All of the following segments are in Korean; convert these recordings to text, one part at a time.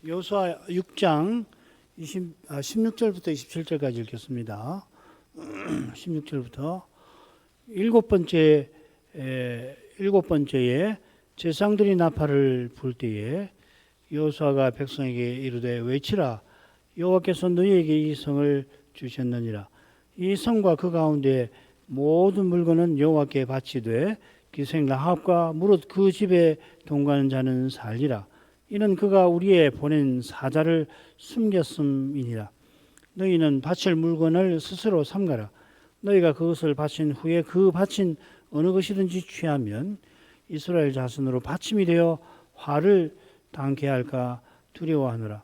여호수아 6장 16절부터 27절까지 읽겠습니다. 16절부터 일곱 번째에 제사장들이 나팔을 불 때에 여호수아가 백성에게 이르되 외치라 여호와께서 너희에게 이 성을 주셨느니라. 이 성과 그 가운데 모든 물건은 여호와께 바치되 기생 라합과 무릇 그 집에 동거하는 자는 살리라. 이는 그가 우리의 보낸 사자를 숨겼음이니라. 너희는 바칠 물건을 스스로 삼가라. 너희가 그것을 바친 후에 그 바친 어느 것이든지 취하면 이스라엘 자손으로 받침이 되어 화를 당케 할까 두려워하노라.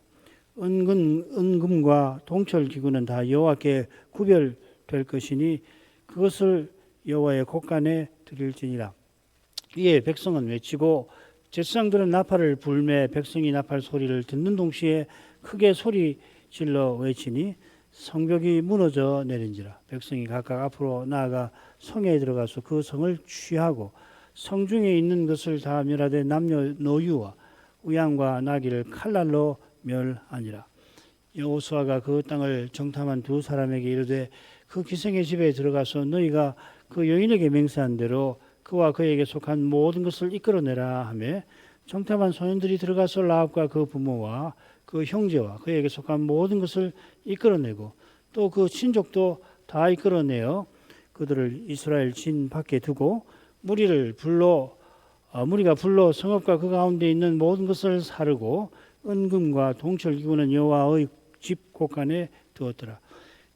은금과 동철 기구는 다 여호와께 구별될 것이니 그것을 여호와의 곳간에 드릴지니라. 이에 백성은 외치고 제사장들은 나팔을 불매 백성이 나팔 소리를 듣는 동시에 크게 소리 질러 외치니 성벽이 무너져 내린지라. 백성이 각각 앞으로 나아가 성에 들어가서 그 성을 취하고 성중에 있는 것을 다 멸하되 남녀 노유와 우양과 나귀를 칼날로 멸하니라. 여호수아가 그 땅을 정탐한 두 사람에게 이르되 그 기생의 집에 들어가서 너희가 그 여인에게 맹세한 대로 그와 그에게 속한 모든 것을 이끌어내라 하며 정탐한 소년들이 들어가서 라합과 그 부모와 그 형제와 그에게 속한 모든 것을 이끌어내고 또 그 친족도 다 이끌어내어 그들을 이스라엘 진 밖에 두고 무리가 불러 성읍과 그 가운데 있는 모든 것을 사르고 은금과 동철 기구는 여호와의 집 곳간에 두었더라.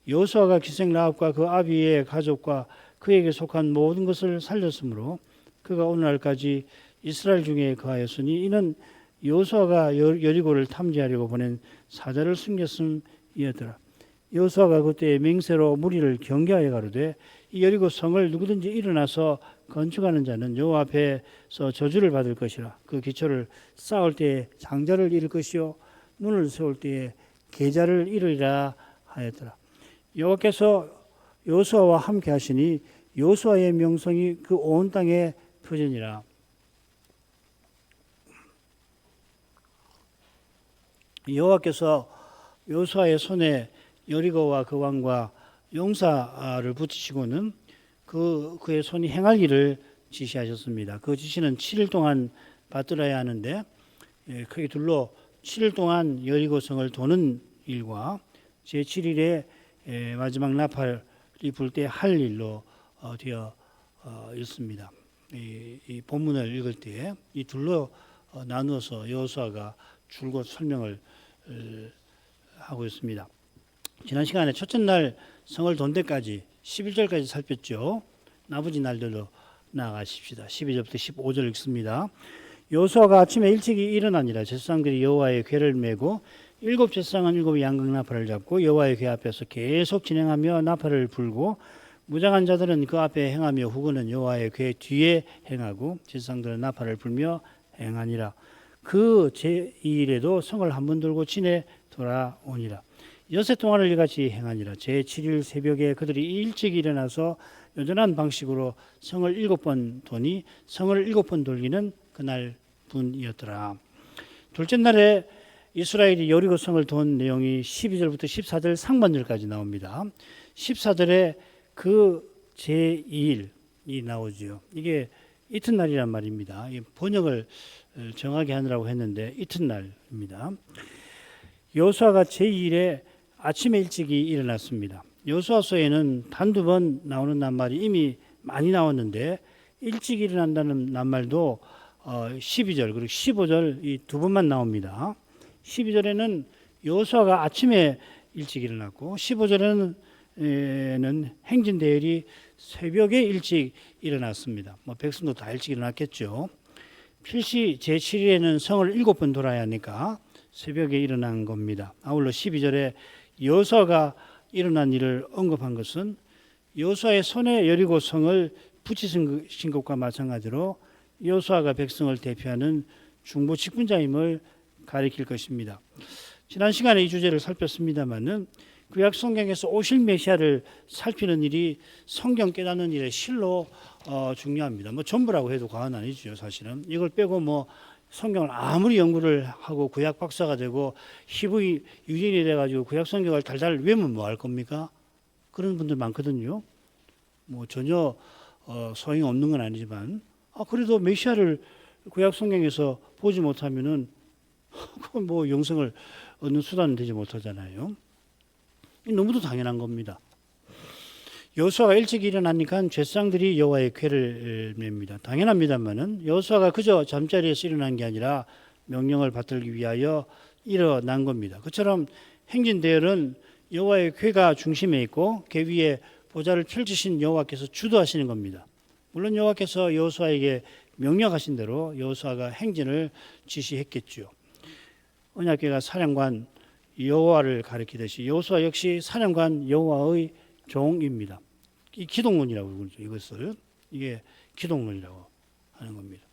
여호수아가 기생 라합과 그 아비의 가족과 그에게 속한 모든 것을 살렸으므로 그가 오늘날까지 이스라엘 중에 거하였으니 이는 여호수아가 여리고를 탐지하려고 보낸 사자를 숨겼음이었더라. 여호수아가 그때 맹세로 무리를 경계하여 가로되 이 여리고 성을 누구든지 일어나서 건축하는 자는 여호와 앞에서 저주를 받을 것이라. 그 기초를 쌓을 때에 장자를 잃을 것이요 문을 세울 때에 계자를 잃으리라 하였더라. 여호와께서 여호수아와 함께 하시니 여호수아의 명성이 그 온 땅에 퍼지니라. 여호와께서 여호수아의 손에 여리고와 그 왕과 용사를 붙이시고는 그의 손이 행할 일을 지시하셨습니다. 그 지시는 7일 동안 받들어야 하는데 크게 둘로 7일 동안 여리고성을 도는 일과 제7일에 마지막 나팔이 불 때 할 일로 되어 있습니다. 이 본문을 읽을 때 이 둘로 나누어서 여호수아가 줄곧 설명을 하고 있습니다. 지난 시간에 첫째 날 성을 돈 데까지 11절까지 살폈죠. 나머지 날들로 나아가십시다. 12절부터 15절 읽습니다. 여호수아가 아침에 일찍이 일어나니라. 제사장들이 여호와의 궤를 메고 7 제사장은 7 양각 나팔을 잡고 여호와의 궤 앞에서 계속 진행하며 나팔을 불고 무장한 자들은 그 앞에 행하며 후군은 여호와의 궤 뒤에 행하고 제사장들은 나팔을 불며 행하니라. 그 제2일에도 성을 한 번 돌고 진에 돌아오니라. 여세 동안을 이같이 행하니라. 제7일 새벽에 그들이 일찍 일어나서 여전한 방식으로 성을 7번 도니 성을 7번 돌기는 그날 분이었더라. 둘째 날에 이스라엘이 여리고 성을 돈 내용이 12절부터 14절 상반절까지 나옵니다. 14절에 그 제2일이 나오죠. 이게 이튿날이란 말입니다. 번역을 정하게 하느라고 했는데 이튿날입니다. 여호수아가 제2일에 아침에 일찍이 일어났습니다. 여호수아서에는 단두 번 나오는 낱말이 이미 많이 나왔는데 일찍 일어난다는 낱말도 12절 그리고 15절 이 두 번만 나옵니다. 12절에는 여호수아가 아침에 일찍 일어났고 15절에는 행진 대열이 새벽에 일찍 일어났습니다. 백성도 다 일찍 일어났겠죠. 필시 제7일에는 성을 7번 돌아야 하니까 새벽에 일어난 겁니다. 아울러 12절에 여호수아가 일어난 일을 언급한 것은 여호수아의 손에 여리고 성을 붙이신 것과 마찬가지로 여호수아가 백성을 대표하는 중보 직분자임을 가리킬 것입니다. 지난 시간에 이 주제를 살폈습니다마는 구약 성경에서 오실 메시아를 살피는 일이 성경 깨닫는 일의 실로 중요합니다. 전부라고 해도 과언 아니죠. 사실은 이걸 빼고 성경을 아무리 연구를 하고 구약 박사가 되고 히브리 유인이 돼가지고 구약 성경을 달달 외우면 뭐 할 겁니까? 그런 분들 많거든요. 뭐 전혀 소용이 없는 건 아니지만 그래도 메시아를 구약 성경에서 보지 못하면은 그건 뭐 영생을 얻는 수단은 되지 못하잖아요. 너무도 당연한 겁니다. 여호수아가 일찍 일어나니까 제사장들이 여호와의 궤를 맵니다. 당연합니다만은 여호수아가 그저 잠자리에서 일어난 게 아니라 명령을 받들기 위하여 일어난 겁니다. 그처럼 행진 대열은 여호와의 궤가 중심에 있고 궤 위에 보좌를 펼치신 여호와께서 주도하시는 겁니다. 물론 여호와께서 여호수아에게 명령하신 대로 여호수아가 행진을 지시했겠죠. 언약궤가 사령관 여호와를 가리키듯이 여호수아 역시 사령관 여호와의 종입니다. 이 기독론이라고 그러죠. 이것을 이게 기독론이라고 하는 겁니다.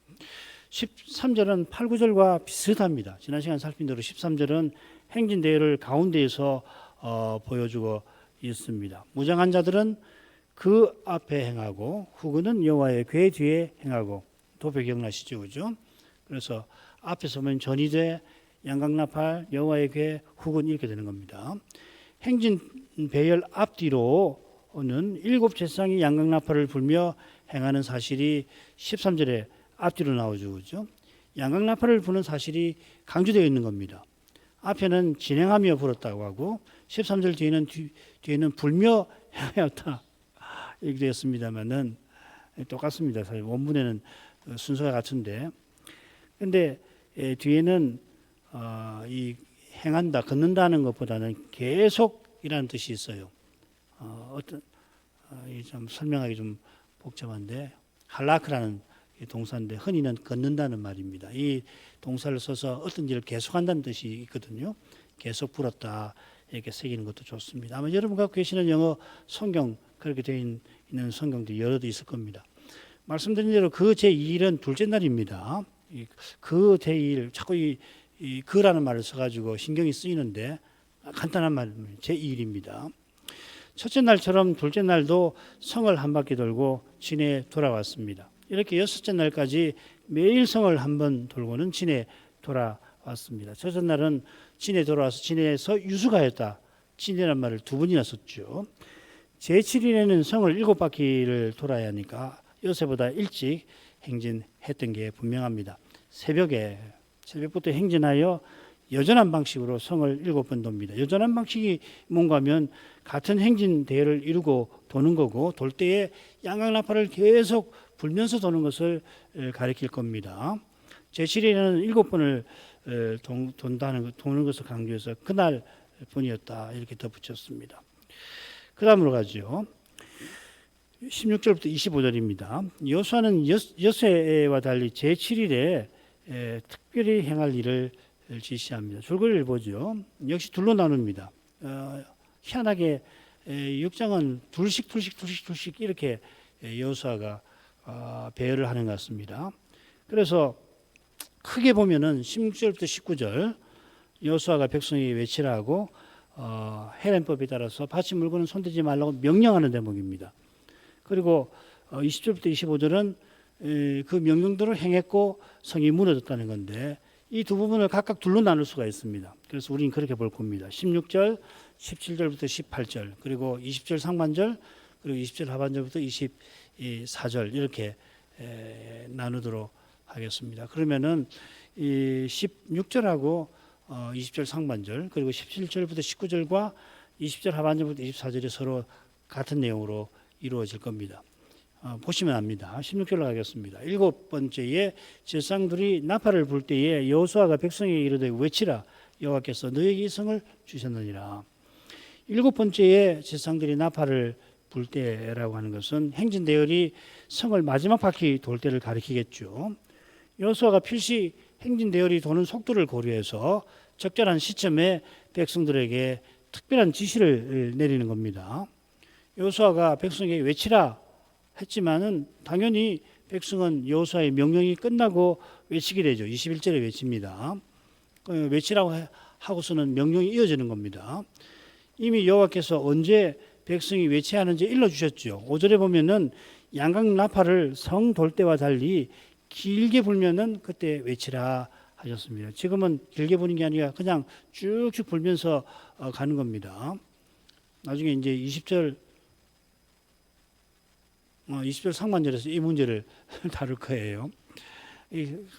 13절은 8, 9절과 비슷합니다. 지난 시간 살핀 대로 13절은 행진 대열을 가운데에서 보여주고 있습니다. 무장한 자들은 그 앞에 행하고 후군은 여호와의 궤 뒤에 행하고 도표 기억나시죠, 그죠? 그래서 앞에 서면 전이대 양각나팔 여호와의 궤 후군 이렇게 되는 겁니다. 행진 배열 앞뒤로는 7 제사장이 양각나팔을 불며 행하는 사실이 13절에 앞뒤로 나오죠, 그죠? 양각나팔을 부는 사실이 강조되어 있는 겁니다. 앞에는 진행하며 불었다고 하고 13절 뒤에는 불며 행하였다 이렇게 되었습니다만은 똑같습니다. 사실 원문에는 순서가 같은데, 근데 뒤에는 이 행한다, 걷는다는 것보다는 계속이라는 뜻이 있어요. 좀 설명하기 좀 복잡한데 할라크라는 동사인데 흔히는 걷는다는 말입니다. 이 동사를 써서 어떤 일을 계속한다는 뜻이 있거든요. 계속 불었다 이렇게 새기는 것도 좋습니다. 아마 여러분 갖고 계시는 영어 성경 그렇게 되어 있는 성경도 여러 개 있을 겁니다. 말씀드린 대로 그 제2일은 둘째 날입니다. 그 제2일 자꾸 이 그라는 말을 써가지고 신경이 쓰이는데 간단한 말 제2일입니다. 첫째 날처럼 둘째 날도 성을 한 바퀴 돌고 진에 돌아왔습니다. 이렇게 여섯째 날까지 매일 성을 한 번 돌고는 진에 돌아왔습니다. 첫째 날은 진에 돌아와서 진에서 유숙하였다. 진이라는 말을 2번이나 썼죠. 제7일에는 성을 7바퀴를 돌아야 하니까 요새보다 일찍 행진했던 게 분명합니다. 새벽부터 행진하여 여전한 방식으로 성을 7번 돕니다. 여전한 방식이 뭔가 하면 같은 행진 대열을 이루고 도는 거고 돌 때에 양각나팔을 계속 불면서 도는 것을 가리킬 겁니다. 제7일에는 7번을 도는 것을 강조해서 그날 뿐이었다 이렇게 덧붙였습니다. 그 다음으로 가죠. 16절부터 25절입니다. 여호수아는 여세와 달리 제7일에 특별히 행할 일을 지시합니다. 줄거리를 보죠. 역시 둘로 나눕니다. 희한하게 6장은 둘씩 이렇게 여호수아가 배열을 하는 것 같습니다. 그래서 크게 보면은 16절부터 19절 여호수아가 백성이 외치라고 헤렌법에 따라서 밭이 물고는 손대지 말라고 명령하는 대목입니다. 그리고 20절부터 25절은 그 명령대로 행했고 성이 무너졌다는 건데 이 두 부분을 각각 둘로 나눌 수가 있습니다. 그래서 우리는 그렇게 볼 겁니다. 16절, 17절부터 18절, 그리고 20절 상반절, 그리고 20절 하반절부터 24절 이렇게 나누도록 하겠습니다. 그러면은 이 16절하고 20절 상반절, 그리고 17절부터 19절과 20절 하반절부터 24절이 서로 같은 내용으로 이루어질 겁니다. 보시면 압니다. 16절로 가겠습니다. 7번째에 제사장들이 나팔을 불 때에 여호수아가 백성에게 이르되 외치라 여호와께서 너에게 이 성을 주셨느니라. 7번째에 제사장들이 나팔을 불 때라고 하는 것은 행진 대열이 성을 마지막 바퀴 돌 때를 가리키겠죠. 여호수아가 필시 행진 대열이 도는 속도를 고려해서 적절한 시점에 백성들에게 특별한 지시를 내리는 겁니다. 여호수아가 백성에게 외치라 했지만은 당연히 백성은 여호수아의 명령이 끝나고 외치게 되죠. 21절에 외칩니다. 외치라고 하고서는 명령이 이어지는 겁니다. 이미 여호와께서 언제 백성이 외쳐야 하는지 일러주셨죠. 5절에 보면은 양각 나팔을 성 돌 때와 달리 길게 불면은 그때 외치라 하셨습니다. 지금은 길게 부는 게 아니라 그냥 쭉쭉 불면서 가는 겁니다. 나중에 이제 20절 상반절에서 이 문제를 다룰 거예요.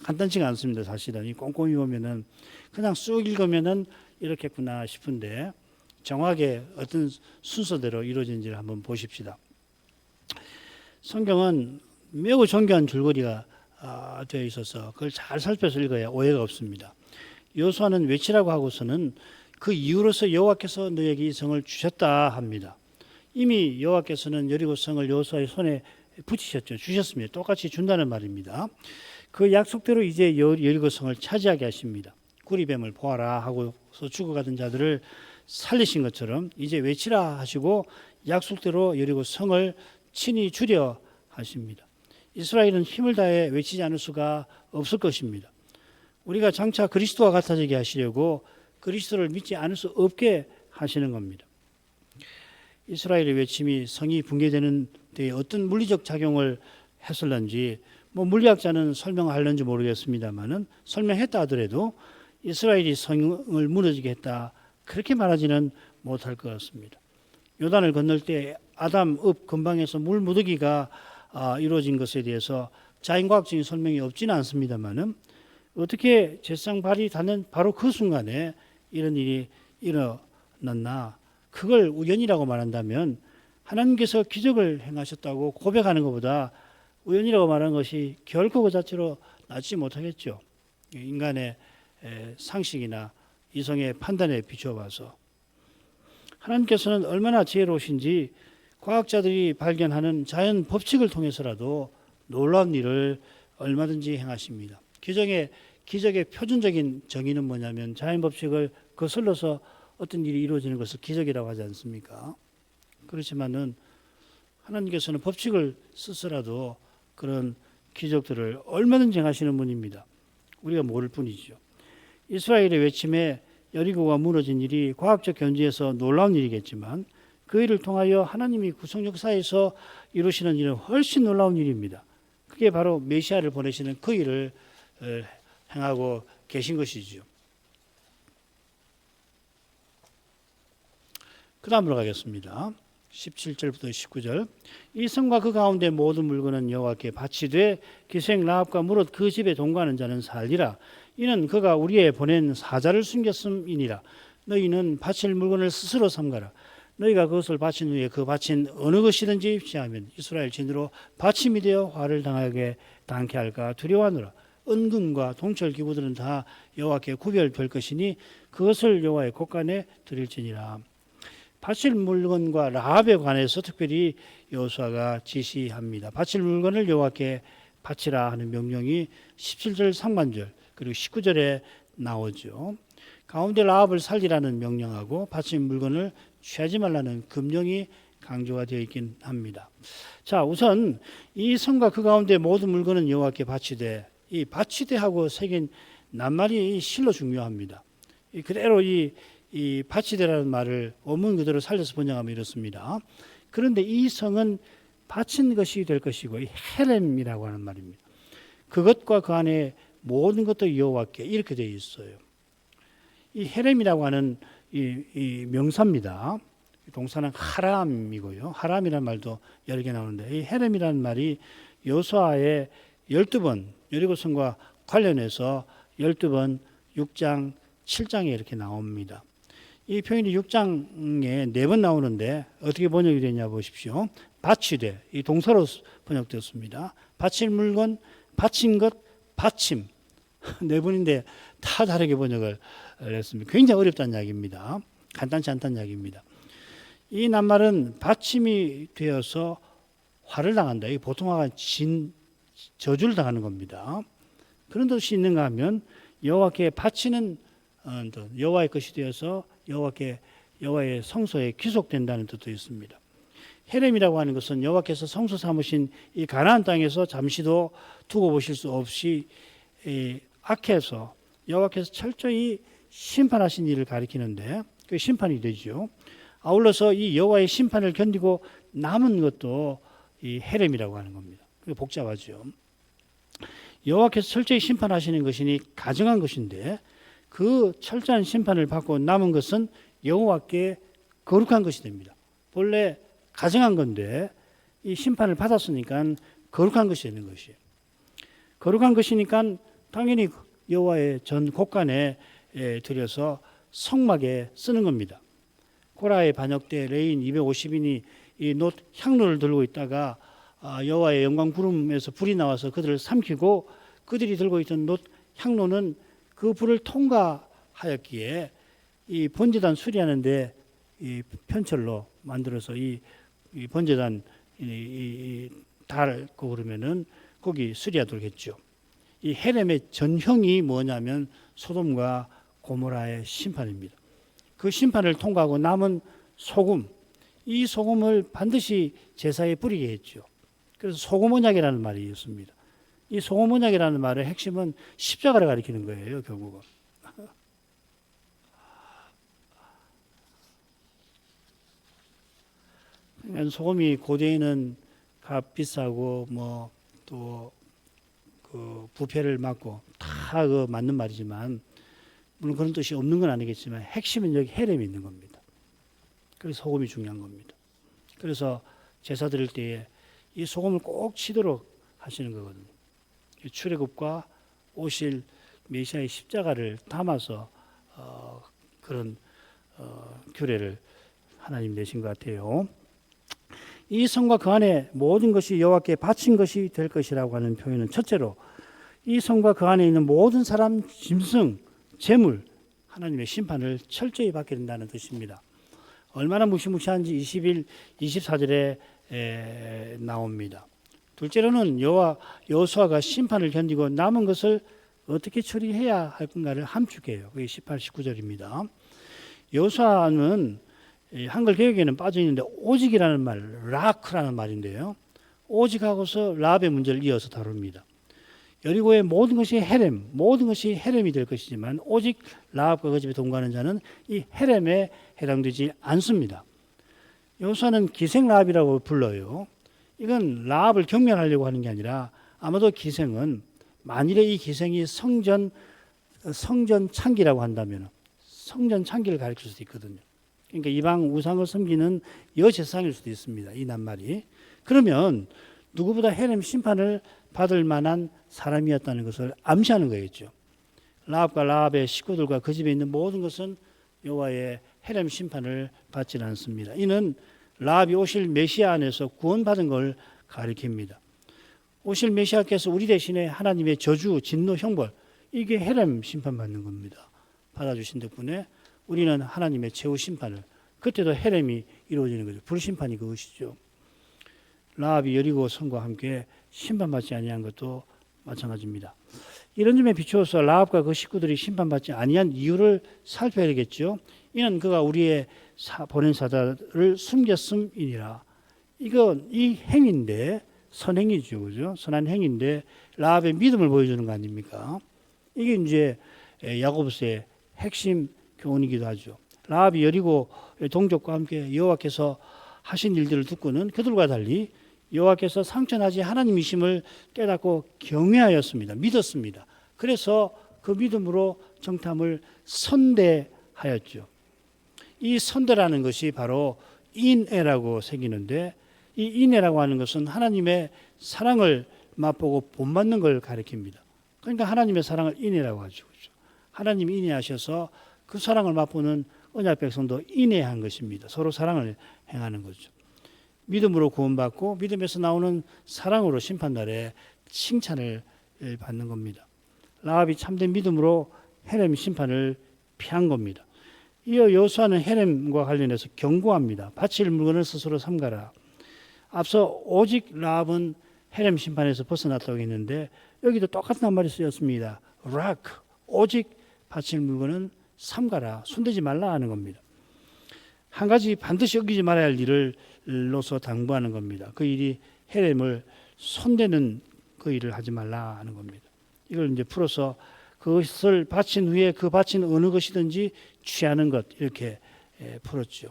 간단치가 않습니다. 사실은 꼼꼼히 보면은 그냥 쑥 읽으면은 이렇겠구나 싶은데 정확하게 어떤 순서대로 이루어진지를 한번 보십시다. 성경은 매우 정교한 줄거리가 되어 있어서 그걸 잘 살펴서 읽어야 오해가 없습니다. 여호수아는 외치라고 하고서는 그 이유로서 여호와께서 너에게 이 성을 주셨다 합니다. 이미 여호와께서는 여리고 성을 여호수아의 손에 붙이셨죠. 주셨습니다. 똑같이 준다는 말입니다. 그 약속대로 이제 여리고 성을 차지하게 하십니다. 구리뱀을 보아라 하고서 죽어가던 자들을 살리신 것처럼 이제 외치라 하시고 약속대로 여리고 성을 친히 주려 하십니다. 이스라엘은 힘을 다해 외치지 않을 수가 없을 것입니다. 우리가 장차 그리스도와 같아지게 하시려고 그리스도를 믿지 않을 수 없게 하시는 겁니다. 이스라엘의 외침이 성이 붕괴되는 데 어떤 물리적 작용을 했을런지 물리학자는 설명하려는지 모르겠습니다만은 설명했다 하더라도 이스라엘이 성을 무너지게 했다 그렇게 말하지는 못할 것 같습니다. 요단을 건널 때 아담 읍 근방에서 물 무더기가 이루어진 것에 대해서 자연과학적인 설명이 없지는 않습니다만은 어떻게 제사장 발이 닿는 바로 그 순간에 이런 일이 일어났나 그걸 우연이라고 말한다면 하나님께서 기적을 행하셨다고 고백하는 것보다 우연이라고 말하는 것이 결코 그 자체로 낫지 못하겠죠. 인간의 상식이나 이성의 판단에 비추어 봐서 하나님께서는 얼마나 지혜로우신지 과학자들이 발견하는 자연 법칙을 통해서라도 놀라운 일을 얼마든지 행하십니다. 기적의 표준적인 정의는 뭐냐면 자연 법칙을 거슬러서 어떤 일이 이루어지는 것을 기적이라고 하지 않습니까? 그렇지만은 하나님께서는 법칙을 쓰서라도 그런 기적들을 얼마든지 행하시는 분입니다. 우리가 모를 뿐이죠. 이스라엘의 외침에 여리고가 무너진 일이 과학적 견지에서 놀라운 일이겠지만 그 일을 통하여 하나님이 구속 역사에서 이루시는 일은 훨씬 놀라운 일입니다. 그게 바로 메시아를 보내시는 그 일을 행하고 계신 것이죠. 그 다음으로 가겠습니다. 17절부터 19절. 이 성과 그 가운데 모든 물건은 여호와께 바치되 기생 라합과 무릇 그 집에 동거하는 자는 살리라. 이는 그가 우리에 보낸 사자를 숨겼음이니라. 너희는 바칠 물건을 스스로 삼가라. 너희가 그것을 바친 후에 그 바친 어느 것이든지 취하면 이스라엘 진으로 바침이 되어 화를 당하게 당케 할까 두려워하노라. 은금과 동철 기구들은 다 여호와께 구별될 것이니 그것을 여호와의 곳간에 드릴지니라. 바칠 물건과 라합에 관해서 특별히 여호수아가 지시합니다. 바칠 물건을 여호와께 바치라 하는 명령이 17절 상반절 그리고 19절에 나오죠. 가운데 라합을 살리라는 명령하고 바친 물건을 취하지 말라는 금령이 강조가 되어 있긴 합니다. 자, 우선 이 성과 그 가운데 모든 물건은 여호와께 바치되, 이 바치되하고 새긴 낱말이 실로 중요합니다. 그대로 이 바치되라는 말을 원문 그대로 살려서 번역하면 이렇습니다. 그런데 이 성은 바친 것이 될 것이고 이 헤렘이라고 하는 말입니다. 그것과 그 안에 모든 것도 여호와께 이렇게 되어 있어요. 이 헤렘이라고 하는 이 명사입니다. 동사는 하람이고요. 하람이라는 말도 여러 개 나오는데 이 헤렘이라는 말이 여호수아의 12번 여리고성과 관련해서 12번 6장 7장에 이렇게 나옵니다. 이 표현이 6장에 4번 나오는데 어떻게 번역이 되냐 보십시오. 바치되 이 동사로 번역되었습니다. 바칠 물건, 바친 것, 바침 4번인데 다 다르게 번역을 했습니다. 굉장히 어렵다는 이야기입니다. 간단치 않다는 이야기입니다. 이 낱말은 받침이 되어서 화를 당한다. 이 보통화가 저주를 당하는 겁니다. 그런 뜻이 있는가 하면 여호와께 바치는 여호와의 것이 되어서 여호와의 성소에 귀속된다는 뜻도 있습니다. 헤렘이라고 하는 것은 여호와께서 성소 삼으신 이 가나안 땅에서 잠시도 두고 보실 수 없이 악해서 여호와께서 철저히 심판하신 일을 가리키는데 그 심판이 되죠. 아울러서 이 여호와의 심판을 견디고 남은 것도 이 헤렘이라고 하는 겁니다. 그게 복잡하죠. 여호와께서 철저히 심판하시는 것이니 가증한 것인데 그 철저한 심판을 받고 남은 것은 여호와께 거룩한 것이 됩니다. 본래 가증한 건데 이 심판을 받았으니까 거룩한 것이 되는 것이에요. 거룩한 것이니까 당연히 여호와의 전 곳간에 들여서 성막에 쓰는 겁니다. 고라의 반역 때 레인 250인이 이 놋 향로를 들고 있다가 여호와의 영광 구름에서 불이 나와서 그들을 삼키고 그들이 들고 있던 놋 향로는 그 불을 통과하였기에 이 번제단 수리하는데 이 편철로 만들어서 이 번제단 달고 그러면은 거기 수리하도록 했죠. 이 헤렘의 전형이 뭐냐면 소돔과 고모라의 심판입니다. 그 심판을 통과하고 남은 소금, 이 소금을 반드시 제사에 뿌리게 했죠. 그래서 소금 언약이라는 말이 있습니다. 이 소금 언약이라는 말의 핵심은 십자가를 가리키는 거예요, 결국은. 소금이 고대에는 값 비싸고 뭐 또 그 부패를 막고 다 그 맞는 말이지만 물론 그런 뜻이 없는 건 아니겠지만 핵심은 여기 헤렘이 있는 겁니다. 그래서 소금이 중요한 겁니다. 그래서 제사 드릴 때에 이 소금을 꼭 치도록 하시는 거거든요. 출애굽과 오실 메시아의 십자가를 담아서 그런 규례를 하나님 내신 것 같아요. 이 성과 그 안에 모든 것이 여호와께 바친 것이 될 것이라고 하는 표현은 첫째로 이 성과 그 안에 있는 모든 사람, 짐승, 재물, 하나님의 심판을 철저히 받게 된다는 뜻입니다. 얼마나 무시무시한지 21, 24절에 나옵니다. 둘째로는 여호수아가 심판을 견디고 남은 것을 어떻게 처리해야 할 건가를 함축해요. 그게 18, 19절입니다. 여호수아는 한글 개역에는 빠져 있는데 오직이라는 말, 라크라는 말인데요. 오직하고서 라합의 문제를 이어서 다룹니다. 여리고의 모든 것이 헤렘, 모든 것이 헤렘이 될 것이지만 오직 라합과 그 집에 동거하는 자는 이 헤렘에 해당되지 않습니다. 여호수아는 기생 라합이라고 불러요. 이건 라합을 경멸하려고 하는 게 아니라 아마도 기생은 만일에 이 기생이 성전 창기라고 한다면 성전 창기를 가리킬 수도 있거든요. 그러니까 이방 우상을 섬기는 여제사장일 수도 있습니다. 이 낱말이. 그러면 누구보다 헤렘 심판을 받을 만한 사람이었다는 것을 암시하는 거겠죠. 라합과 라합의 식구들과 그 집에 있는 모든 것은 여호와의 헤렘 심판을 받지는 않습니다. 이는 라합이 오실 메시아 안에서 구원받은 걸 가리킵니다. 오실 메시아께서 우리 대신에 하나님의 저주, 진노, 형벌, 이게 헤렘 심판받는 겁니다. 받아주신 덕분에 우리는 하나님의 최후 심판을, 그때도 헤렘이 이루어지는 거죠. 불심판이 그것이죠. 라합이 여리고 성과 함께 심판받지 아니한 것도 마찬가지입니다. 이런 점에 비추어서 라합과 그 식구들이 심판받지 아니한 이유를 살펴야 되겠죠. 이는 그가 우리의 보낸 사자를 숨겼음이니라. 이 행인데 선행이죠, 그죠? 선한 행인데 라합의 믿음을 보여주는 거 아닙니까? 이게 이제 야고보서의 핵심 교훈이기도 하죠. 라합이 여리고 동족과 함께 여호와께서 하신 일들을 듣고는 그들과 달리 여호와께서 상천하지 하나님이심을 깨닫고 경외하였습니다. 믿었습니다. 그래서 그 믿음으로 정탐을 선대하였죠. 이 선대라는 것이 바로 인애라고 새기는데 이 인애라고 하는 것은 하나님의 사랑을 맛보고 본받는 걸 가리킵니다. 그러니까 하나님의 사랑을 인애라고 하죠. 하나님이 인애하셔서 그 사랑을 맛보는 언약 백성도 인애한 것입니다. 서로 사랑을 행하는 거죠. 믿음으로 구원받고 믿음에서 나오는 사랑으로 심판날에 칭찬을 받는 겁니다. 라합이 참된 믿음으로 헤렘 심판을 피한 겁니다. 이어 여호수아는 헤렘과 관련해서 경고합니다. 바칠 물건을 스스로 삼가라. 앞서 오직 라합은 헤렘 심판에서 벗어났다고 했는데 여기도 똑같은 한 말이 쓰였습니다. 락, 오직 바칠 물건은 삼가라. 손대지 말라 하는 겁니다. 한 가지 반드시 어기지 말아야 할 일을로서 당부하는 겁니다. 그 일이 헤렘을 손대는 그 일을 하지 말라 하는 겁니다. 이걸 이제 풀어서 그것을 바친 후에 그 바친 어느 것이든지 취하는 것, 이렇게 풀었죠.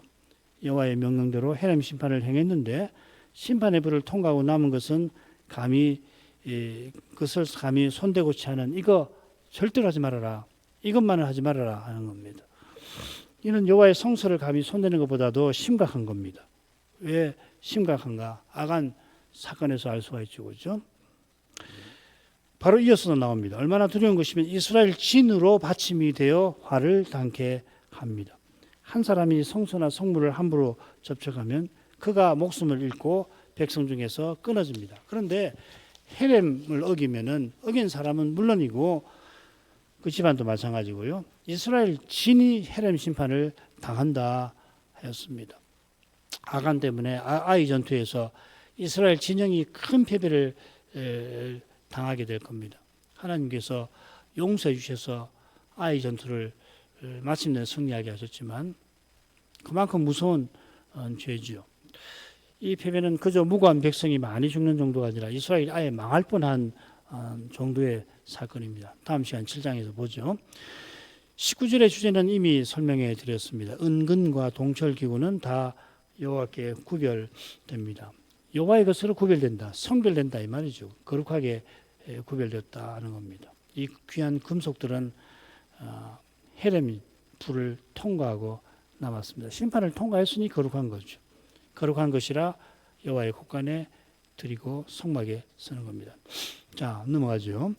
여호와의 명령대로 헤렘 심판을 행했는데 심판의 불을 통과하고 남은 것은 감히 그것을 감히 손대고치 하는 이거 절대로 하지 말아라. 이것만은 하지 말아라 하는 겁니다. 이는 여호와의 성소를 감히 손대는 것보다도 심각한 겁니다. 왜 심각한가? 아간 사건에서 알 수가 있죠, 그렇죠? 바로 이어서 나옵니다. 얼마나 두려운 것이면 이스라엘 진으로 받침이 되어 화를 당케 합니다. 한 사람이 성소나 성물을 함부로 접촉하면 그가 목숨을 잃고 백성 중에서 끊어집니다. 그런데 헤렘을 어긴 사람은 물론이고 그 집안도 마찬가지고요. 이스라엘 진이 헤렘 심판을 당한다 하였습니다. 아간 때문에 아이 전투에서 이스라엘 진영이 큰 패배를 당하게 될 겁니다. 하나님께서 용서해 주셔서 아이 전투를 마침내 승리하게 하셨지만 그만큼 무서운 죄지요. 이 패배는 그저 무고한 백성이 많이 죽는 정도가 아니라 이스라엘이 아예 망할 뻔한 정도의 사건입니다. 다음 시간 7장에서 보죠. 19절의 주제는 이미 설명해 드렸습니다. 은근과 동철기구는 다 여호와께 구별됩니다. 여호와의 것으로 구별된다, 성별된다 이 말이죠. 거룩하게 구별됐다 하는 겁니다. 이 귀한 금속들은 헤렘 불을 통과하고 남았습니다. 심판을 통과했으니 거룩한 거죠. 거룩한 것이라 여호와의 곳간에 드리고 성막에 쓰는 겁니다. 자, 넘어가죠.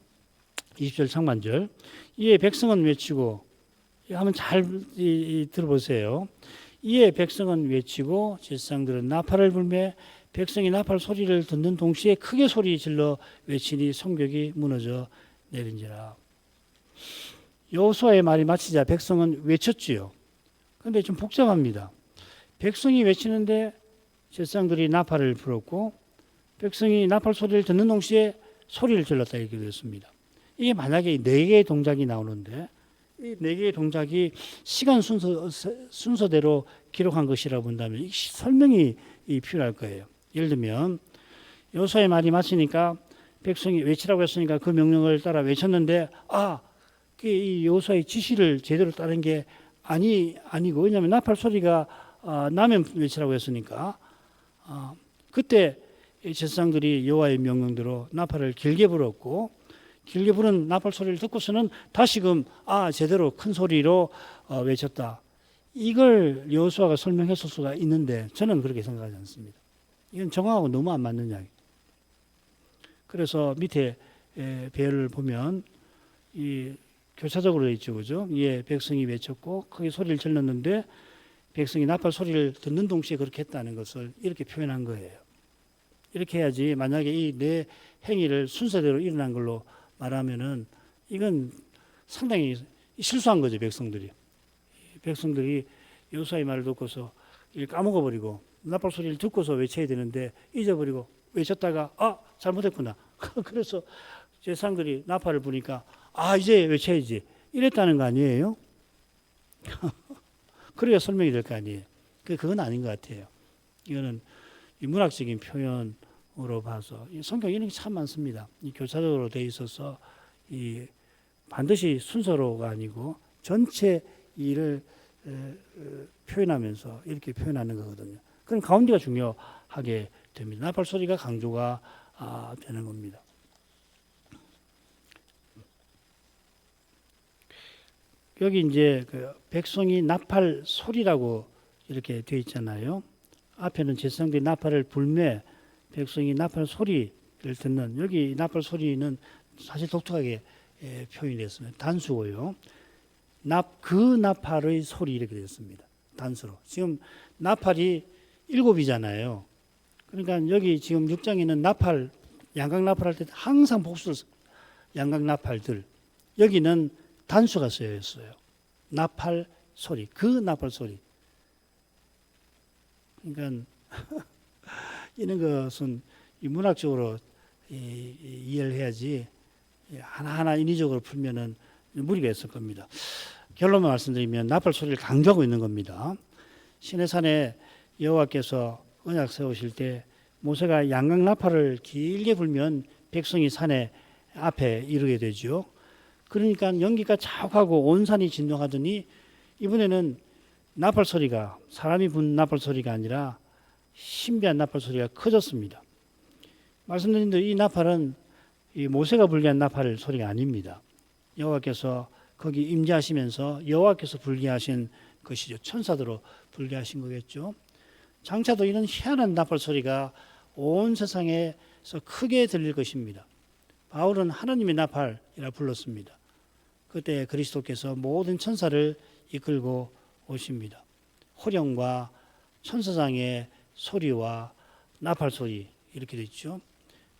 20절 상반절. 이에 백성은 외치고, 한번 잘 들어보세요. 이에 백성은 외치고 제사장들은 나팔을 불매 백성이 나팔 소리를 듣는 동시에 크게 소리 질러 외치니 성벽이 무너져 내린지라. 여호수아의 말이 마치자 백성은 외쳤지요. 그런데 좀 복잡합니다. 백성이 외치는데 제사장들이 나팔을 불었고 백성이 나팔 소리를 듣는 동시에 소리를 질렀다 이렇게 되었습니다. 이게 만약에 4개의 동작이 나오는데 이 4개의 동작이 시간 순서대로 기록한 것이라고 본다면 이 설명이 필요할 거예요. 예를 들면 여호수아의 말이 마치니까 백성이 외치라고 했으니까 그 명령을 따라 외쳤는데 이 여호수아의 지시를 제대로 따른 게 아니고 왜냐하면 나팔 소리가 나면 외치라고 했으니까 그때 제사장들이 여호와의 명령대로 나팔을 길게 불었고 길게 부른 나팔 소리를 듣고서는 다시금 제대로 큰 소리로 외쳤다. 이걸 여호수아가 설명했을 수가 있는데 저는 그렇게 생각하지 않습니다. 이건 정황하고 너무 안 맞는 이야기. 그래서 밑에 배열을 보면 이 교차적으로 있죠, 그죠? 예, 백성이 외쳤고 크게 소리를 질렀는데 백성이 나팔 소리를 듣는 동시에 그렇게 했다는 것을 이렇게 표현한 거예요. 이렇게 해야지 만약에 이 네 행위를 순서대로 일어난 걸로 말하면은 이건 상당히 실수한 거죠, 백성들이. 백성들이 여호수아의 말을 듣고서 까먹어버리고 나팔 소리를 듣고서 외쳐야 되는데 잊어버리고 외쳤다가 잘못했구나. 그래서 제사장들이 나팔을 부니까 이제 외쳐야지 이랬다는 거 아니에요? 그래야 설명이 될 거 아니에요. 그건 아닌 것 같아요. 이거는 이 문학적인 표현으로 봐서 성경 이런 게 참 많습니다. 이 교차적으로 돼 있어서 이 반드시 순서로가 아니고 전체 일을 표현하면서 이렇게 표현하는 거거든요. 그럼 가운데가 중요하게 됩니다. 나팔 소리가 강조가 되는 겁니다. 여기 이제 그 백성이 나팔 소리라고 이렇게 되어 있잖아요. 앞에는 제사장들이 나팔을 불매 백성이 나팔 소리를 듣는 여기 나팔 소리는 사실 독특하게 표현이 됐습니다. 단수고요. 그 나팔의 소리 이렇게 됐습니다. 단수로. 지금 나팔이 7이잖아요. 그러니까 여기 지금 6장에는 나팔, 양각 나팔 할 때 항상 복수를 양각 나팔들. 여기는 단수가 쓰여 있어요. 나팔 소리, 그 나팔 소리. 그러니까 이런 것은 문학적으로 이해를 해야지 하나하나 인위적으로 풀면은 무리가 있을 겁니다. 결론만 말씀드리면 나팔 소리를 강조하고 있는 겁니다. 시내산에 여호와께서 언약 세우실 때 모세가 양각 나팔을 길게 불면 백성이 산에 앞에 이르게 되죠. 그러니까 연기가 자욱하고 온 산이 진동하더니 이번에는 나팔 소리가 사람이 분 나팔 소리가 아니라 신비한 나팔 소리가 커졌습니다. 말씀드린 대로 이 나팔은 이 모세가 불리한 나팔 소리가 아닙니다. 여호와께서 거기 임재하시면서 여호와께서 불리하신 것이죠. 천사들로 불리하신 거겠죠. 장차도 이런 희한한 나팔 소리가 온 세상에서 크게 들릴 것입니다. 바울은 하나님의 나팔이라 불렀습니다. 그때 그리스도께서 모든 천사를 이끌고 오십니다. 호령과 천사장의 소리와 나팔 소리 이렇게 됐죠.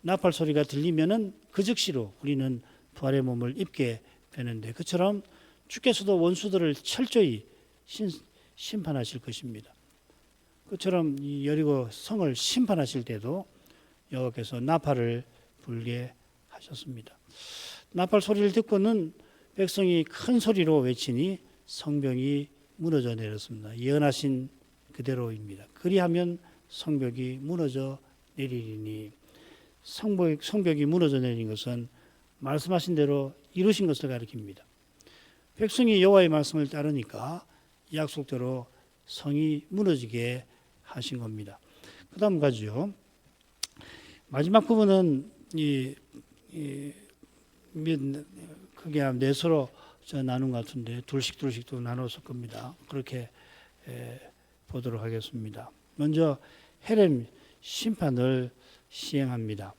나팔 소리가 들리면은 그 즉시로 우리는 부활의 몸을 입게 되는데, 그처럼 주께서도 원수들을 철저히 심판하실 것입니다. 그처럼 이 여리고 성을 심판하실 때도 여호와께서 나팔을 불게 하셨습니다. 나팔 소리를 듣고는 백성이 큰 소리로 외치니 성벽이 무너져 내렸습니다. 예언하신 그대로입니다. 그리하면 성벽이 무너져 내리리니, 성벽이 무너져 내린 것은 말씀하신 대로 이루신 것을 가리킵니다. 백성이 여호와의 말씀을 따르니까 약속대로 성이 무너지게 하신 겁니다. 그 다음 가죠. 마지막 부분은 크게 한 넷으로 나눈 것 같은데 둘씩도 나눴을 겁니다. 그렇게 보도록 하겠습니다. 먼저 헤렘 심판을 시행합니다.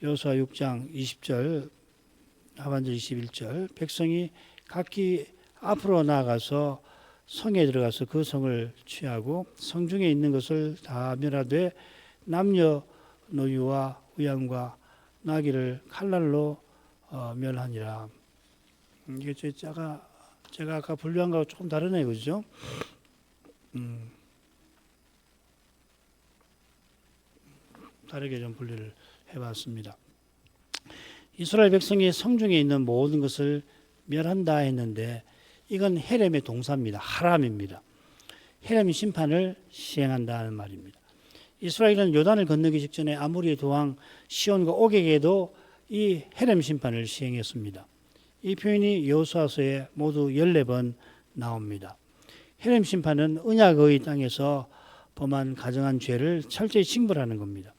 여호수아 6장 20절 하반절 21절 백성이 각기 앞으로 나아가서 성에 들어가서 그 성을 취하고 성중에 있는 것을 다 멸하되 남녀 노유와 우양과 나귀를 칼날로 멸하니라. 이게 제가 아까 분류한 거하고 조금 다르네요, 그죠? 다르게 좀 분류를 해봤습니다. 이스라엘 백성이 성중에 있는 모든 것을 멸한다 했는데 이건 헤렘의 동사입니다. 하람입니다. 헤렘이 심판을 시행한다는 말입니다. 이스라엘은 요단을 건너기 직전에 아모리의 도왕 시온과 옥에게도 이 헤렘 심판을 시행했습니다. 이 표현이 여호수아서에 모두 14번 나옵니다. 헤렘 심판은 언약의 땅에서 범한 가정한 죄를 철저히 징벌하는 겁니다.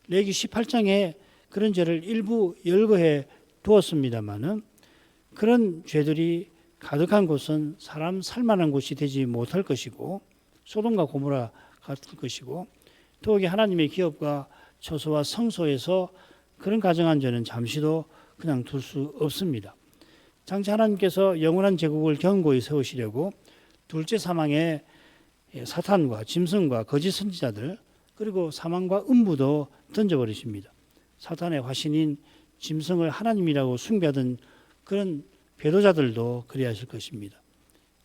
레기 18장에 그런 죄를 일부 열거해 두었습니다마는 그런 죄들이 가득한 곳은 사람 살만한 곳이 되지 못할 것이고 소돔과 고모라 같을 것이고 더욱이 하나님의 기업과 처소와 성소에서 그런 가정한 죄는 잠시도 그냥 둘 수 없습니다. 장차 하나님께서 영원한 제국을 견고히 세우시려고 둘째 사망에 사탄과 짐승과 거짓 선지자들 그리고 사망과 음부도 던져버리십니다. 사탄의 화신인 짐승을 하나님이라고 숭배하던 그런 배도자들도 그리하실 것입니다.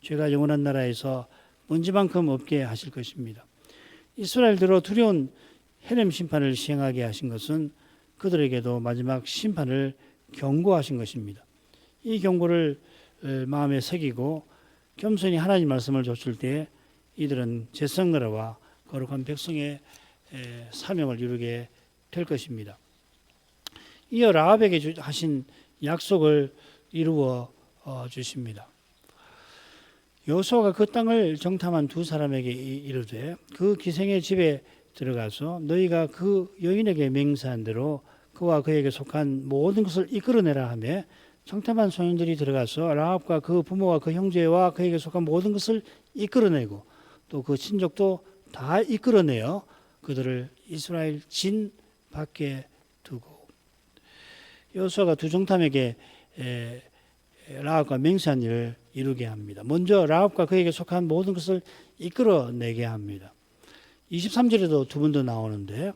죄가 영원한 나라에서 먼지만큼 없게 하실 것입니다. 이스라엘대로 두려운 헤렘 심판을 시행하게 하신 것은 그들에게도 마지막 심판을 경고하신 것입니다. 이 경고를 마음에 새기고 겸손히 하나님 말씀을 좇을 때 이들은 제성나라와 거룩한 백성의 사명을 이루게 될 것입니다. 이어 라합에게 하신 약속을 이루어 주십니다. 여호수아가 그 땅을 정탐한 두 사람에게 이르되 그 기생의 집에 들어가서 너희가 그 여인에게 맹세한 대로 그와 그에게 속한 모든 것을 이끌어내라 하며 정탐한 소년들이 들어가서 라합과 그 부모와 그 형제와 그에게 속한 모든 것을 이끌어내고 또 그 친족도 다 이끌어내어 그들을 이스라엘 진 밖에 두고 여호수아가 두 정탐에게 라합과 맹세한 일을 이루게 합니다. 먼저 라합과 그에게 속한 모든 것을 이끌어내게 합니다. 23절에도 두 번 더 나오는데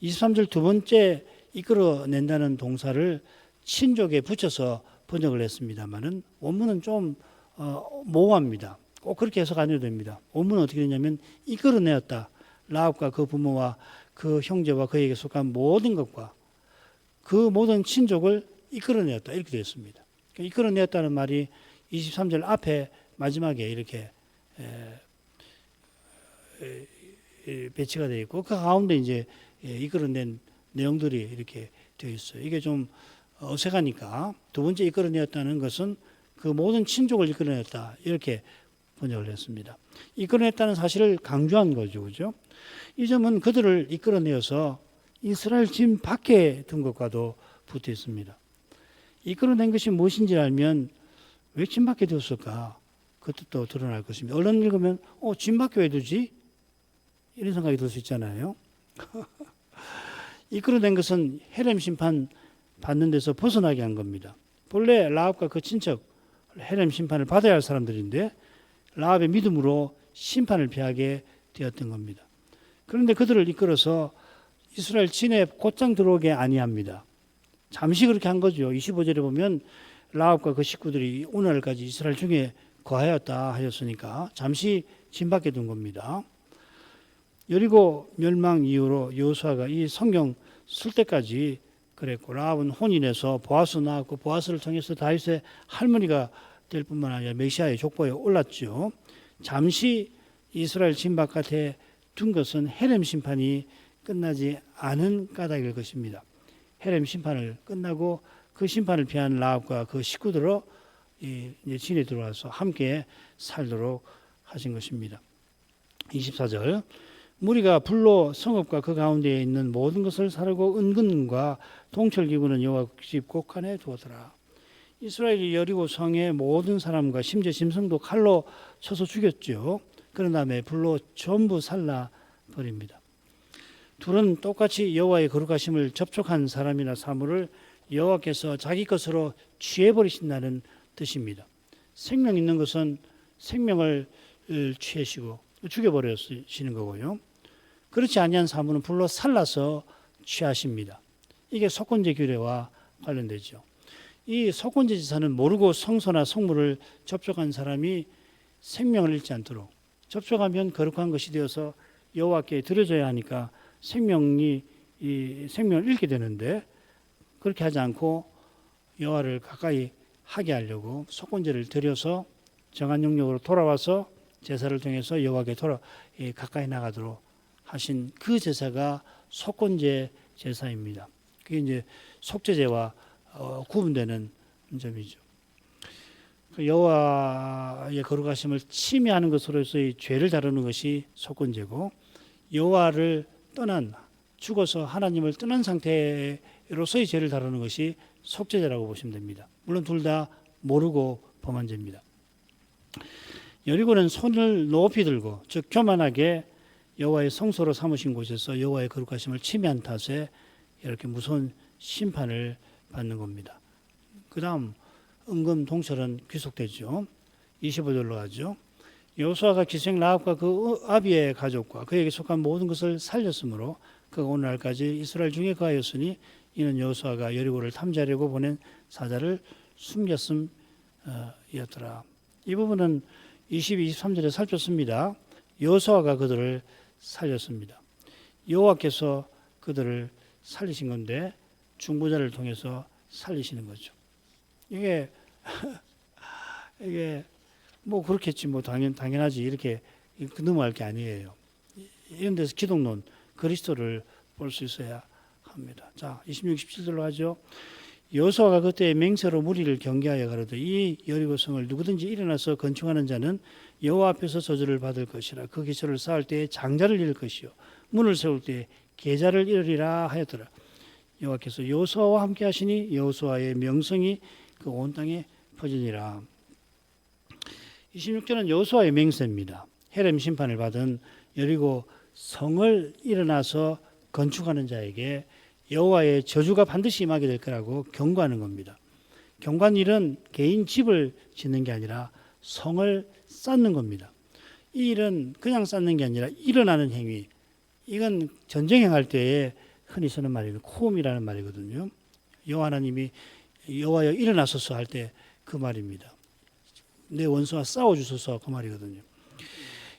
23절 두 번째 이끌어낸다는 동사를 친족에 붙여서 번역을 했습니다만은 원문은 좀 모호합니다. 꼭 그렇게 해석 안 해도 됩니다. 원문은 어떻게 되냐면 이끌어내었다. 라합과 그 부모와 그 형제와 그에게 속한 모든 것과 그 모든 친족을 이끌어내었다. 이렇게 되어 있습니다. 이끌어내었다는 말이 23절 앞에 마지막에 이렇게 배치가 되어 있고 그 가운데 이제 이끌어낸 내용들이 이렇게 되어 있어요. 이게 좀 어색하니까 두 번째 이끌어내었다는 것은 그 모든 친족을 이끌어냈다. 이렇게 번역을 했습니다. 이끌어냈다는 사실을 강조한 거죠. 그죠? 이 점은 그들을 이끌어내어서 이스라엘 진 밖에 둔 것과도 붙어 있습니다. 이끌어낸 것이 무엇인지 알면 왜 진 받게 되었을까? 그 뜻도 드러날 것입니다. 얼른 읽으면 진 받게 왜 두지? 이런 생각이 들 수 있잖아요. 이끌어낸 것은 헤렘 심판 받는 데서 벗어나게 한 겁니다. 본래 라합과 그 친척 헤렘 심판을 받아야 할 사람들인데 라합의 믿음으로 심판을 피하게 되었던 겁니다. 그런데 그들을 이끌어서 이스라엘 진에 곧장 들어오게 아니합니다. 잠시 그렇게 한 거죠. 25절에 보면 라합과 그 식구들이 오늘까지 이스라엘 중에 거하였다 하였으니까 잠시 진받게 둔 겁니다. 여리고 멸망 이후로 여호수아가 이 성경 쓸 때까지 그랬고 라합은 혼인해서 보아스 낳았고 보아스를 통해서 다윗의 할머니가 될 뿐만 아니라 메시아의 족보에 올랐죠. 잠시 이스라엘 진 바깥에 둔 것은 헤렘 심판이 끝나지 않은 까닭일 것입니다. 헤렘 심판을 끝나고 그 심판을 피한 라합과 그 식구들로 이제 진에 들어와서 함께 살도록 하신 것입니다. 24절 무리가 불로 성읍과 그 가운데에 있는 모든 것을 사르고 은근과 동철기구는 여호와 집 곳간에 두었더라. 이스라엘이 여리고 성의 모든 사람과 심지어 짐승도 칼로 쳐서 죽였죠. 그런 다음에 불로 전부 살라 버립니다. 둘은 똑같이 여호와의 거룩하심을 접촉한 사람이나 사물을 여호와께서 자기 것으로 취해버리신다는 뜻입니다. 생명 있는 것은 생명을 취하시고 죽여버리시는 거고요. 그렇지 아니한 사물은 불로 살라서 취하십니다. 이게 속건제 규례와 관련되죠. 이 속건제 제사는 모르고 성소나 성물을 접촉한 사람이 생명을 잃지 않도록 접촉하면 거룩한 것이 되어서 여호와께 드려져야 하니까 생명을 잃게 되는데 그렇게 하지 않고 여호와를 가까이 하게 하려고 속건제를 드려서 정한 영역으로 돌아와서 제사를 통해서 여호와께 가까이 나가도록 하신 그 제사가 속건제 제사입니다. 그게 이제 속죄제와 구분되는 점이죠. 여호와의 거룩하심을 침해하는 것으로서의 죄를 다루는 것이 속건제고 여호와를 떠난 죽어서 하나님을 떠난 상태로서의 죄를 다루는 것이 속죄제라고 보시면 됩니다. 물론 둘 다 모르고 범한 죄입니다. 여리고는 손을 높이 들고 즉 교만하게 여호와의 성소로 삼으신 곳에서 여호와의 거룩하심을 침해한 탓에 이렇게 무서운 심판을 받는 겁니다. 그 다음 은금 동철은 귀속되죠. 25절로 가죠. 여호수아가 기생 라합과 그 아비의 가족과 그에게 속한 모든 것을 살렸으므로 그가 오늘날까지 이스라엘 중에 거하였으니 이는 여호수아가 여리고를 탐지하려고 보낸 사자를 숨겼음이었더라. 이 부분은 22, 23절에 살폈습니다. 여호수아가 그들을 살렸습니다. 여호와께서 그들을 살리신 건데 중보자를 통해서 살리시는 거죠. 이게 뭐 그렇겠지 뭐 당연하지 이렇게 넘어갈 게 아니에요. 이런 데서 기독론 그리스도를 볼 수 있어야 합니다. 자, 26, 27절로 하죠. 여호수아가 그때 맹세로 무리를 경계하여 가로되 이 여리고성을 누구든지 일어나서 건축하는 자는 여호와 앞에서 저주를 받을 것이라. 그 기초를 쌓을 때에 장자를 잃을 것이요 문을 세울 때에 계자를 잃으리라 하였더라. 여호와께서 여호수아와 함께 하시니 여호수아의 명성이 그 온 땅에 퍼지니라. 26절은 여호수아의 맹세입니다. 헤렘 심판을 받은 여리고 성을 일어나서 건축하는 자에게 여호와의 저주가 반드시 임하게 될 거라고 경고하는 겁니다. 경고한 일은 개인 집을 짓는 게 아니라 성을 쌓는 겁니다. 이 일은 그냥 쌓는 게 아니라 일어나는 행위. 이건 전쟁행할 때에 흔히 쓰는 말이에요. 코음이라는 말이거든요. 여호와 하나님이 여호와여 일어나소서 할 때 그 말입니다. 내 원수와 싸워주소서 그 말이거든요.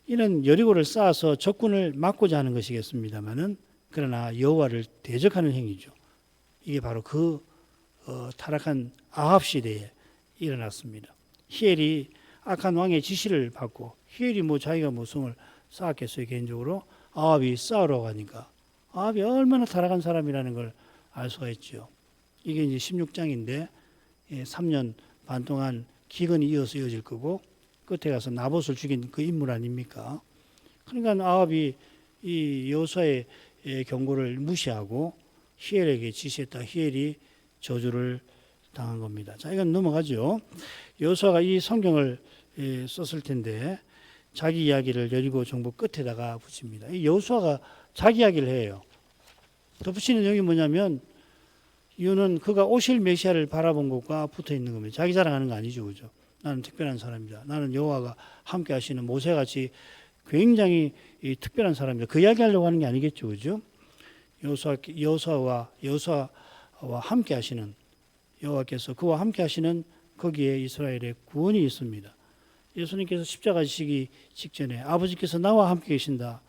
이는 여리고를 쌓아서 적군을 막고자 하는 것이겠습니다만은 그러나 여호와를 대적하는 행위죠. 이게 바로 그 타락한 아합 시대에 일어났습니다. 히엘이 악한 왕의 지시를 받고 히엘이 자기가 성을 쌓았겠어요. 개인적으로 아합이 쌓으라고 하니까 아합이 얼마나 타락한 사람이라는 걸 알 수가 있죠. 이게 이제 16장인데 3년 반 동안 기근이 이어질 거고 끝에 가서 나봇을 죽인 그 인물 아닙니까? 그러니까 아합이 이 여호수아의 경고를 무시하고 히엘에게 지시했다. 히엘이 저주를 당한 겁니다. 자, 이건 넘어가죠. 여호수아가 이 성경을 썼을 텐데 자기 이야기를 여리고 정복 끝에다가 붙입니다. 이 여호수아가 자기 이야기를 해요. 덧붙이는 내용이 뭐냐면 이유는 그가 오실 메시아를 바라본 것과 붙어 있는 겁니다. 자기 자랑하는 거 아니죠, 그죠? 나는 특별한 사람이다. 나는 여호와가 함께 하시는 모세같이 굉장히 특별한 사람이다. 그 이야기 하려고 하는 게 아니겠죠, 그죠? 여호수아와 함께 하시는 여호와께서 그와 함께 하시는 거기에 이스라엘의 구원이 있습니다. 예수님께서 십자가 지시기 직전에 아버지께서 나와 함께 계신다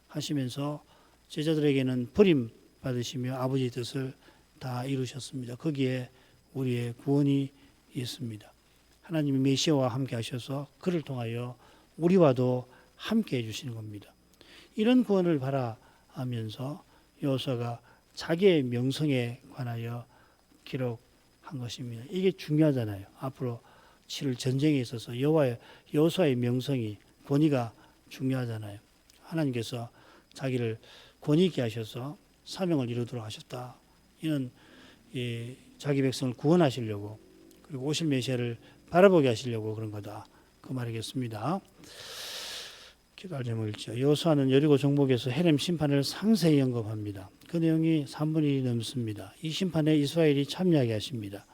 하시면서 제자들에게는 버림 받으시며 아버지의 뜻을 다 이루셨습니다. 거기에 우리의 구원이 있습니다. 하나님이 메시아와 함께 하셔서 그를 통하여 우리와도 함께 해주시는 겁니다. 이런 구원을 바라하면서 여호수아가 자기의 명성에 관하여 기록한 것입니다. 이게 중요하잖아요. 앞으로 치를 전쟁에 있어서 여호수아의 명성이 권위가 중요하잖아요. 하나님께서 자기를 권위 있게 하셔서 사명을 이루도록 하셨다. 이는 자기 백성을 구원하시려고 그리고 오실 메시아를 바라보게 하시려고 그런 거다. 그 말이겠습니다. 기도할 제목 읽죠. 여호수아는 여리고 정복에서 헤렘 심판을 상세히 언급합니다. 그 내용이 3분의 1이 넘습니다. 이 심판에 이스라엘이 참여하게 하십니다.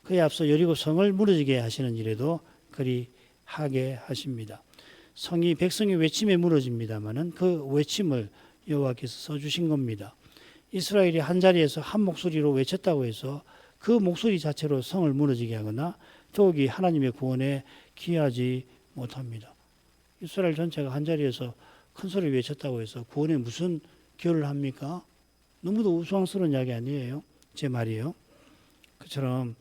그에 앞서 여리고 성을 무너지게 하시는 일에도 그리 하게 하십니다. 백성이 외침에 무너집니다마는 그 외침을 여호와께서 써주신 겁니다. 이스라엘이 한 자리에서 한 목소리로 외쳤다고 해서 그 목소리 자체로 성을 무너지게 하거나 더욱이 하나님의 구원에 기여하지 못합니다. 이스라엘 전체가 한 자리에서 큰 소리 외쳤다고 해서 구원에 무슨 기여를 합니까? 너무도 우스꽝스러운 이야기 아니에요? 제 말이에요. 그처럼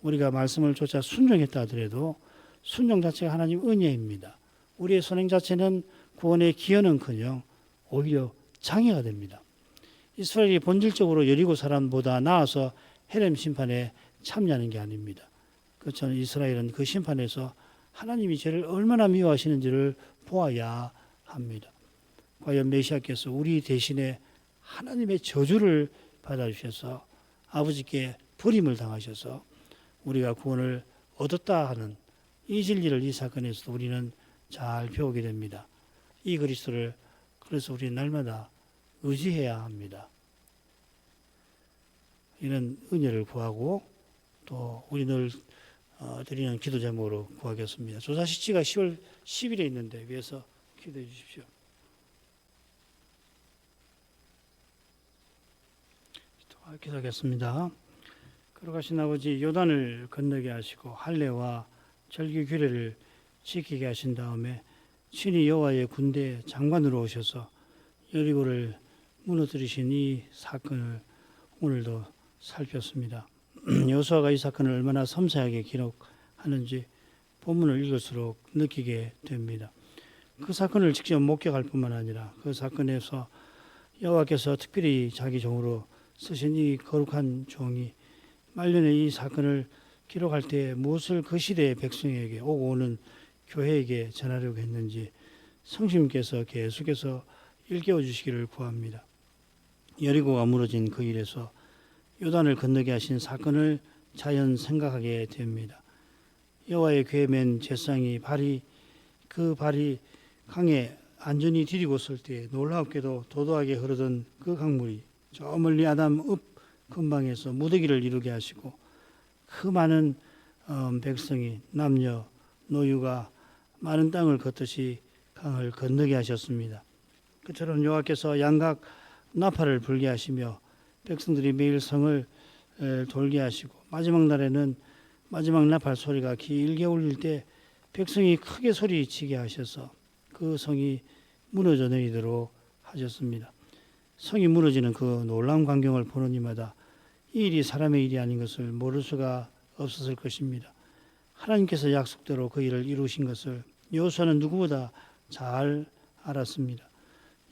우리가 말씀을 쫓아 순종했다 하더라도 순종 자체가 하나님 은혜입니다. 우리의 선행 자체는 구원의 기여는커녕 오히려 장애가 됩니다. 이스라엘이 본질적으로 여리고 사람보다 나아서 헤렘 심판에 참여하는 게 아닙니다. 그렇죠. 이스라엘은 그 심판에서 하나님이 죄를 얼마나 미워하시는지를 보아야 합니다. 과연 메시아께서 우리 대신에 하나님의 저주를 받아주셔서 아버지께 버림을 당하셔서 우리가 구원을 얻었다 하는 이 진리를 이 사건에서도 우리는 잘 배우게 됩니다. 이 그리스도를 그래서 우리는 날마다 의지해야 합니다. 이런 은혜를 구하고 또 우리 늘 드리는 기도 제목으로 구하겠습니다. 조사시치가 10월 10일에 있는데 위해서 기도해 주십시오. 기도하겠습니다. 걸어가신 아버지 요단을 건너게 하시고 할례와 절기 규례를 지키게 하신 다음에 친히 여호와의 군대 장관으로 오셔서 여리고를 무너뜨리신 이 사건을 오늘도 살폈습니다. 여호수아가 이 사건을 얼마나 섬세하게 기록하는지 본문을 읽을수록 느끼게 됩니다. 그 사건을 직접 목격할 뿐만 아니라 그 사건에서 여호와께서 특별히 자기 종으로 쓰신 이 거룩한 종이 말년에 이 사건을 기록할 때 무엇을 그 시대의 백성에게 오고 오는 교회에게 전하려고 했는지 성심께서 계속해서 일깨워 주시기를 구합니다. 여리고가 무너진 그 일에서 요단을 건너게 하신 사건을 자연 생각하게 됩니다. 여호와의 궤에 맨 제사장이 그 발이 강에 안전히 디디고 설 때 놀랍게도 도도하게 흐르던 그 강물이 저 멀리 아담 읍 근방에서 무더기를 이루게 하시고 그 많은 백성이 남녀 노유가 많은 땅을 걷듯이 강을 건너게 하셨습니다. 그처럼 여호와께서 양각 나팔을 불게 하시며 백성들이 매일 성을 돌게 하시고 마지막 날에는 마지막 나팔 소리가 길게 울릴 때 백성이 크게 소리치게 하셔서 그 성이 무너져 내리도록 하셨습니다. 성이 무너지는 그 놀라운 광경을 보는 이마다 이 일이 사람의 일이 아닌 것을 모를 수가 없었을 것입니다. 하나님께서 약속대로 그 일을 이루신 것을 여호수아는 누구보다 잘 알았습니다.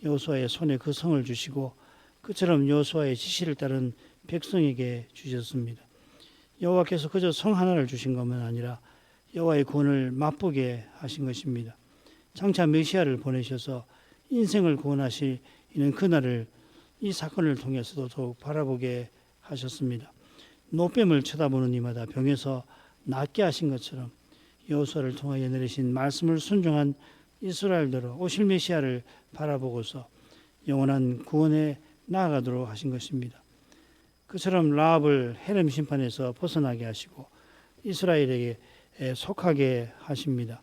여호수아의 손에 그 성을 주시고 그처럼 여호수아의 지시를 따른 백성에게 주셨습니다. 여호와께서 그저 성 하나를 주신 것만 아니라 여호와의 구원을 맛보게 하신 것입니다. 장차 메시아를 보내셔서 인생을 구원하시는 그날을 이 사건을 통해서도 더욱 바라보게 하셨습니다. 노뱀을 쳐다보는 이마다 병에서 낫게 하신 것처럼 여호수아를 통하여 내리신 말씀을 순종한 이스라엘대로 오실 메시아를 바라보고서 영원한 구원에 나아가도록 하신 것입니다. 그처럼 라합을 헤렘 심판에서 벗어나게 하시고 이스라엘에게 속하게 하십니다.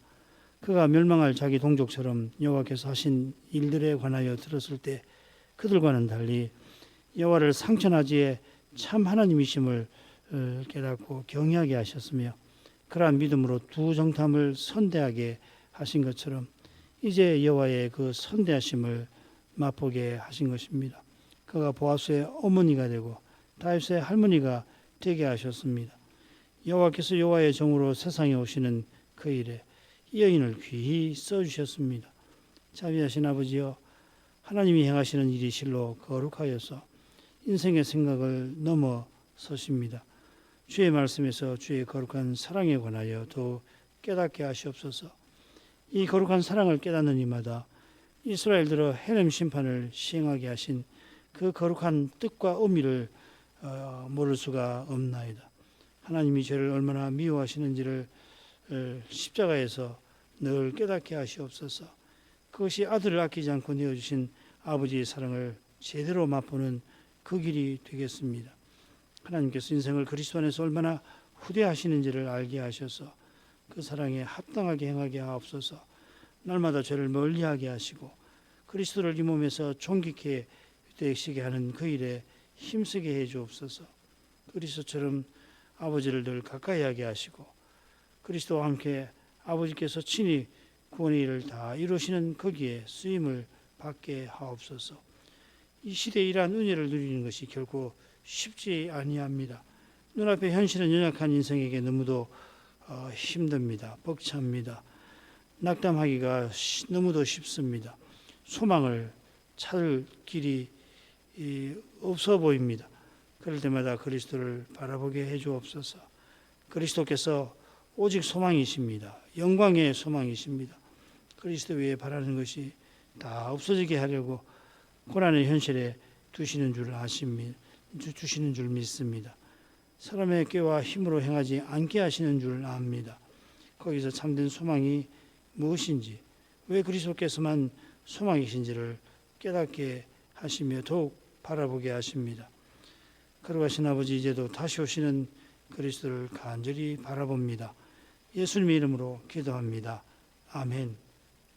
그가 멸망할 자기 동족처럼 여호와께서 하신 일들에 관하여 들었을 때 그들과는 달리 여호와를 상천하지에 참 하나님이심을 깨닫고 경외하게 하셨으며 그러한 믿음으로 두 정탐을 선대하게 하신 것처럼 이제 여호와의 그 선대하심을 맛보게 하신 것입니다. 그가 보아스의 어머니가 되고 다윗의 할머니가 되게 하셨습니다. 여호와께서 여호와의 종으로 세상에 오시는 그 일에 이 여인을 귀히 써주셨습니다. 자비하신 아버지여, 하나님이 행하시는 일이 실로 거룩하여서 인생의 생각을 넘어서십니다. 주의 말씀에서 주의 거룩한 사랑에 관하여 더 깨닫게 하시옵소서. 이 거룩한 사랑을 깨닫는 이마다 이스라엘들의 헤렘 심판을 시행하게 하신 그 거룩한 뜻과 의미를 모를 수가 없나이다. 하나님이 죄를 얼마나 미워하시는지를 십자가에서 늘 깨닫게 하시옵소서. 그것이 아들을 아끼지 않고 내어주신 아버지의 사랑을 제대로 맛보는 그 길이 되겠습니다. 하나님께서 인생을 그리스도 안에서 얼마나 후대하시는지를 알게 하셔서 그 사랑에 합당하게 행하게 하옵소서. 날마다 죄를 멀리하게 하시고 그리스도를 이 몸에서 존귀케 되시게 하는 그 일에 힘쓰게 해 주옵소서. 그리스도처럼 아버지를 늘 가까이 하게 하시고 그리스도와 함께 아버지께서 친히 구원의 일을 다 이루시는 거기에 쓰임을 받게 하옵소서. 이 시대에 이러한 은혜를 누리는 것이 결코 쉽지 아니합니다. 눈앞의 현실은 연약한 인생에게 너무도 힘듭니다. 벅찹니다. 낙담하기가 너무도 쉽습니다. 소망을 찾을 길이 없어 보입니다. 그럴 때마다 그리스도를 바라보게 해주옵소서. 그리스도께서 오직 소망이십니다. 영광의 소망이십니다. 그리스도 위에 바라는 것이 다 없어지게 하려고 고난의 현실에 두시는 줄 믿습니다. 사람의 꾀와 힘으로 행하지 않게 하시는 줄 압니다. 거기서 참된 소망이 무엇인지, 왜 그리스도께서만 소망이신지를 깨닫게 하시며 더욱 바라보게 하십니다. 걸어가신 아버지, 이제도 다시 오시는 그리스도를 간절히 바라봅니다. 예수님의 이름으로 기도합니다. 아멘.